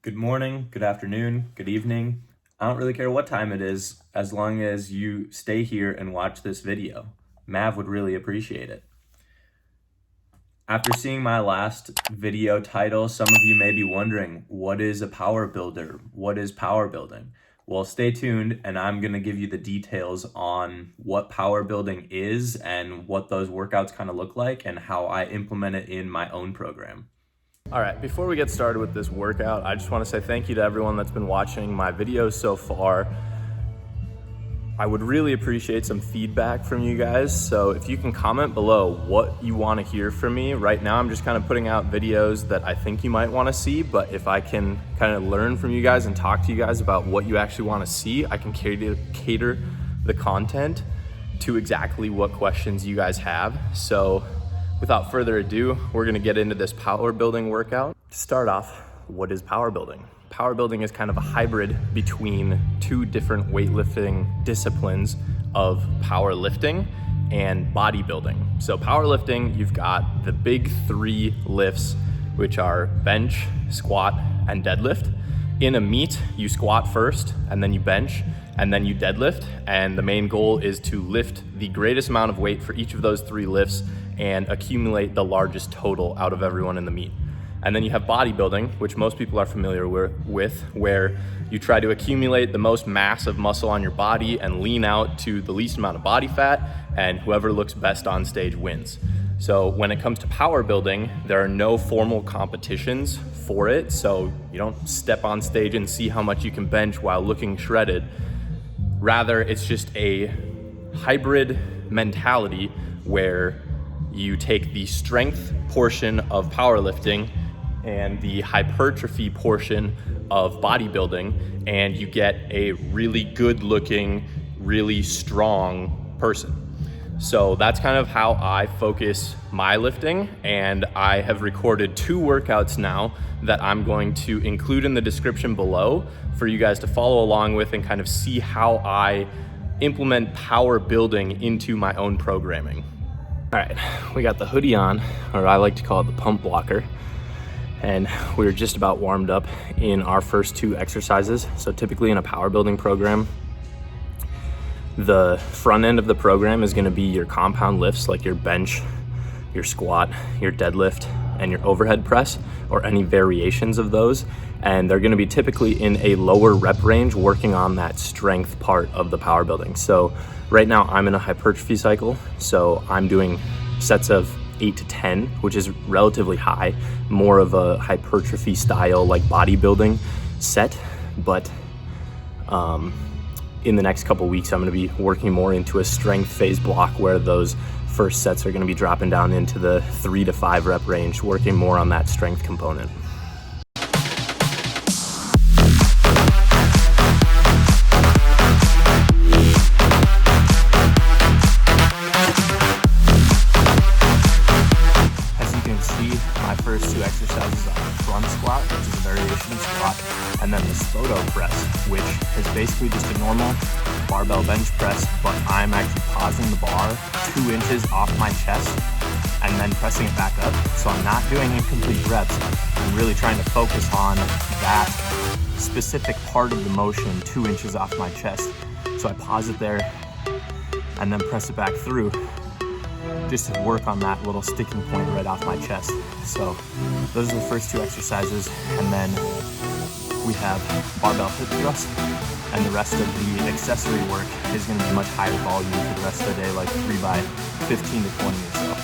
Good morning, good afternoon, good evening. I don't really care what time it is, as long as you stay here and watch this video. Mav would really appreciate it. After seeing my last video title, some of you may be wondering, what is a power builder? What is power building? Well, stay tuned and I'm gonna give you the details on what power building is and what those workouts kind of look like and how I implement it in my own program. All right, before we get started with this workout, I just want to say thank you to everyone that's been watching my videos so far. I would really appreciate some feedback from you guys. So if you can comment below what you want to hear from me. Right now, I'm just kind of putting out videos that I think you might want to see, but if I can kind of learn from you guys and talk to you guys about what you actually want to see, I can cater the content to exactly what questions you guys have. So without further ado, we're gonna get into this power building workout. To start off, what is power building? Power building is kind of a hybrid between two different weightlifting disciplines of powerlifting and bodybuilding. So powerlifting, you've got the big three lifts, which are bench, squat, and deadlift. In a meet, you squat first, and then you bench, and then you deadlift. And the main goal is to lift the greatest amount of weight for each of those three lifts and accumulate the largest total out of everyone in the meet. And then you have bodybuilding, which most people are familiar with, where you try to accumulate the most mass of muscle on your body and lean out to the least amount of body fat, and whoever looks best on stage wins. So when it comes to power building, there are no formal competitions for it. So you don't step on stage and see how much you can bench while looking shredded. Rather, it's just a hybrid mentality where you take the strength portion of powerlifting and the hypertrophy portion of bodybuilding, and you get a really good looking, really strong person. So that's kind of how I focus my lifting, and I have recorded 2 workouts now that I'm going to include in the description below for you guys to follow along with and kind of see how I implement power building into my own programming. All right, we got the hoodie on, or I like to call it the pump blocker, and we're just about warmed up in our first 2 exercises. So typically in a power building program, the front end of the program is gonna be your compound lifts, like your bench, your squat, your deadlift, and your overhead press, or any variations of those. And they're gonna be typically in a lower rep range, working on that strength part of the power building. So right now I'm in a hypertrophy cycle, so I'm doing sets of 8 to 10, which is relatively high, more of a hypertrophy style, like bodybuilding set. But in the next couple weeks, I'm gonna be working more into a strength phase block where those first sets are gonna be dropping down into the 3 to 5 rep range, working more on that strength component. First 2 exercises are the front squat, which is a variation of squat, and then the Spoto Press, which is basically just a normal barbell bench press, but I'm actually pausing the bar 2 inches off my chest and then pressing it back up. So I'm not doing incomplete reps. I'm really trying to focus on that specific part of the motion 2 inches off my chest. So I pause it there and then press it back through, just to work on that little sticking point right off my chest. So those are the first 2 exercises, and then we have barbell hip thrust, and the rest of the accessory work is going to be much higher volume for the rest of the day, like 3 by 15 to 20 or so.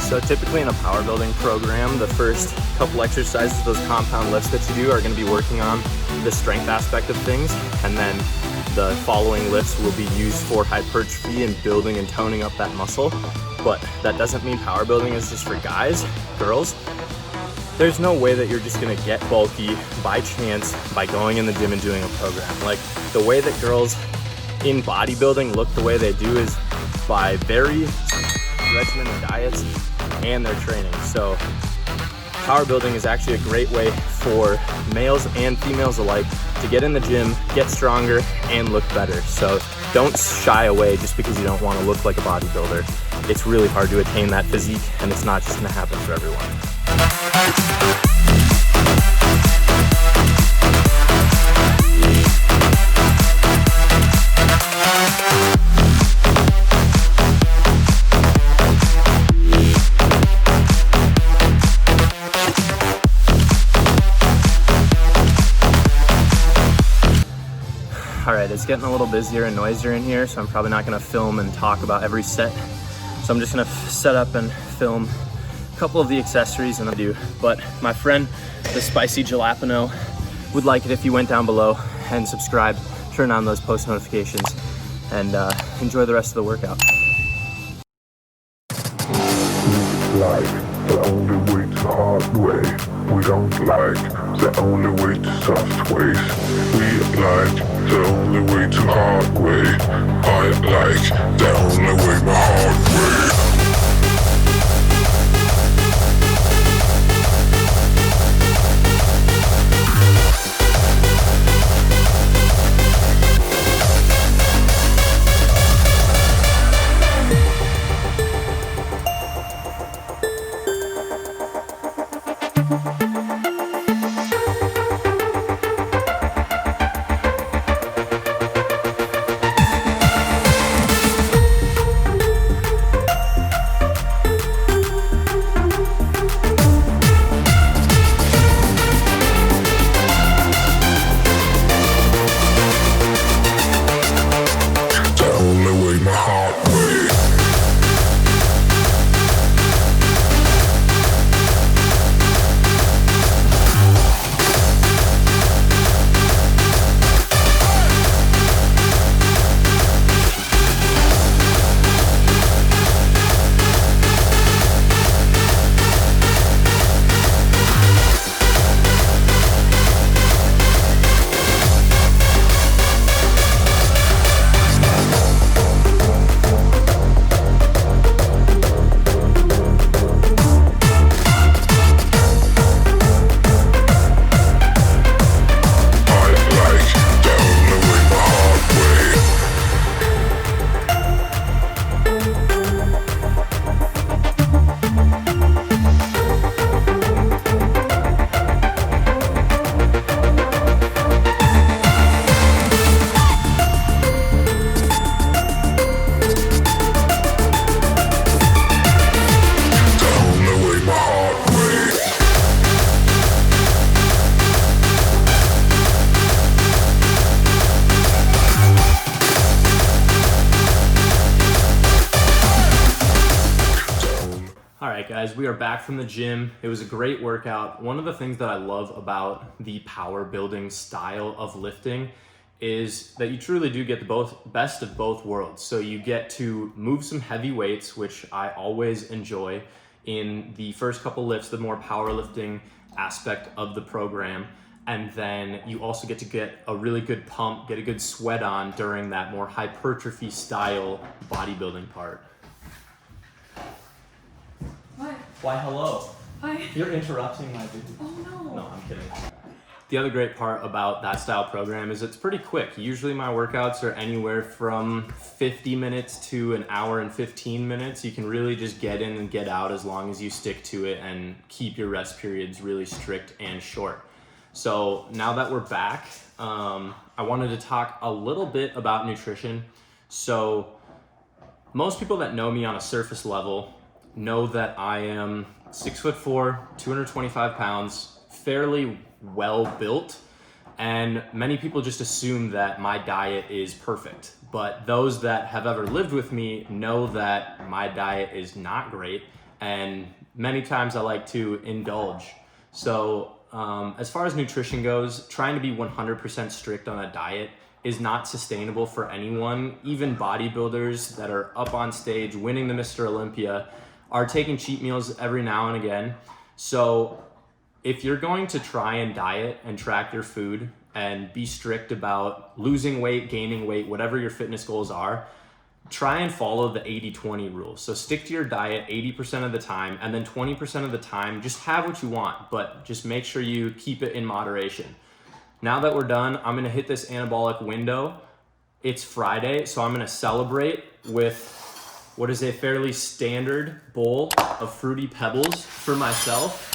So typically in a power building program, the first couple exercises, those compound lifts that you do, are going to be working on the strength aspect of things, and then the following lifts will be used for hypertrophy and building and toning up that muscle. But that doesn't mean power building is just for guys, girls. There's no way that you're just going to get bulky by chance by going in the gym and doing a program. Like, the way that girls in bodybuilding look the way they do is by very regimented diets and their training. So power building is actually a great way for males and females alike to get in the gym, get stronger, and look better. So don't shy away just because you don't want to look like a bodybuilder. It's really hard to attain that physique, and it's not just going to happen for everyone. All right, it's getting a little busier and noisier in here, so I'm probably not gonna film and talk about every set. So I'm just gonna set up and film a couple of the accessories and I do. But my friend, the Spicy Jalapeno, would like it if you went down below and subscribed, turn on those post notifications, and enjoy the rest of the workout. Like the only way to hard way. We don't like the only way to soft ways. We like the only way to hard way. I like the only way my hard way. Guys, we are back from the gym. It was a great workout. One of the things that I love about the power building style of lifting is that you truly do get the best of both worlds. So you get to move some heavy weights, which I always enjoy in the first couple lifts, the more powerlifting aspect of the program. And then you also get to get a really good pump, get a good sweat on during that more hypertrophy style bodybuilding part. What? Why, hello. Hi. You're interrupting my video. Oh no. No, I'm kidding. The other great part about that style program is it's pretty quick. Usually my workouts are anywhere from 50 minutes to an hour and 15 minutes. You can really just get in and get out as long as you stick to it and keep your rest periods really strict and short. So now that we're back, I wanted to talk a little bit about nutrition. So most people that know me on a surface level know that I am 6'4", 225 pounds, fairly well built, and many people just assume that my diet is perfect. But those that have ever lived with me know that my diet is not great, and many times I like to indulge. So as far as nutrition goes, trying to be 100% strict on a diet is not sustainable for anyone. Even bodybuilders that are up on stage winning the Mr. Olympia are taking cheat meals every now and again. So if you're going to try and diet and track your food and be strict about losing weight, gaining weight, whatever your fitness goals are, try and follow the 80-20 rule. So stick to your diet 80% of the time, and then 20% of the time, just have what you want, but just make sure you keep it in moderation. Now that we're done, I'm gonna hit this anabolic window. It's Friday, so I'm gonna celebrate with what is a fairly standard bowl of Fruity Pebbles for myself,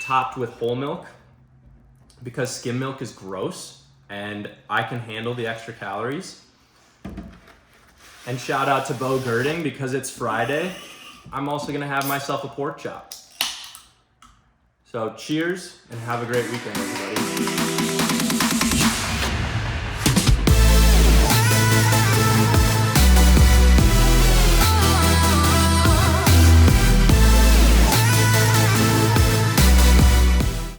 topped with whole milk, because skim milk is gross and I can handle the extra calories. And shout out to Bo Girding, because it's Friday, I'm also gonna have myself a pork chop. So cheers and have a great weekend, everybody.